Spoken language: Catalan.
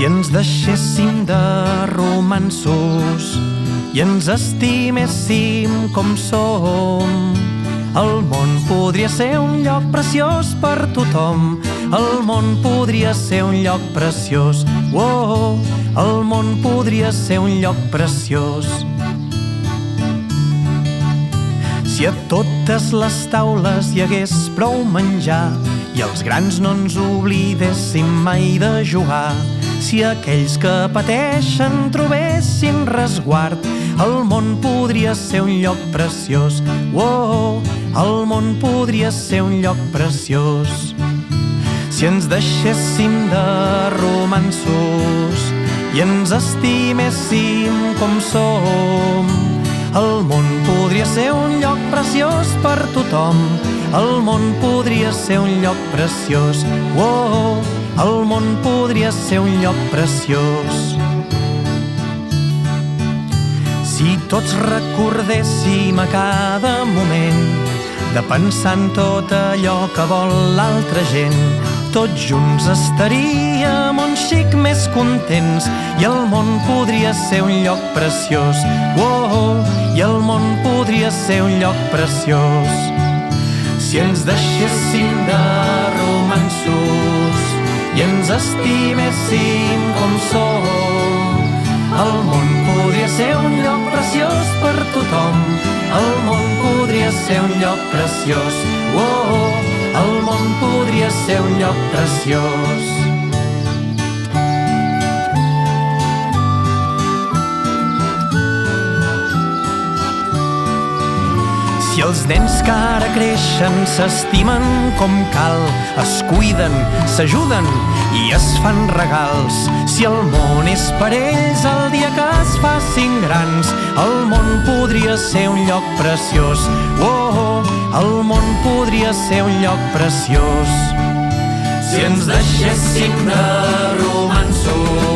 ens deixéssim de romanços i ens estiméssim com som, el món podria ser un lloc preciós per tothom. El món podria ser un lloc preciós. Oh, el món podria ser un lloc preciós. Si a totes les taules hi hagués prou menjar i els grans no ens oblidéssim mai de jugar, si aquells que pateixen trobessin resguard, el món podria ser un lloc preciós. Oh, el món podria ser un lloc preciós. Si ens deixéssim de romanços i ens estiméssim com som, el món podria ser un lloc preciós per tothom. El món podria ser un lloc preciós. Oh, el món podria ser un lloc preciós. Si tots recordéssim a cada moment de pensar en tot allò que vol l'altra gent, tots junts estaríem un xic més contents i el món podria ser un lloc preciós. Oh, i el món podria ser un lloc preciós. Si ens deixéssim de romanços i ens estiméssim com som, el món podria ser un lloc preciós per tothom. El món podria ser un lloc preciós. Oh, el món podria ser un lloc preciós. Si els nens que ara creixen s'estimen com cal, es cuiden, s'ajuden i es fan regals, si el món és per ells el dia que es facin grans, el món podria ser un lloc preciós. Oh, el món podria ser un lloc preciós. Si ens deixéssim de romanços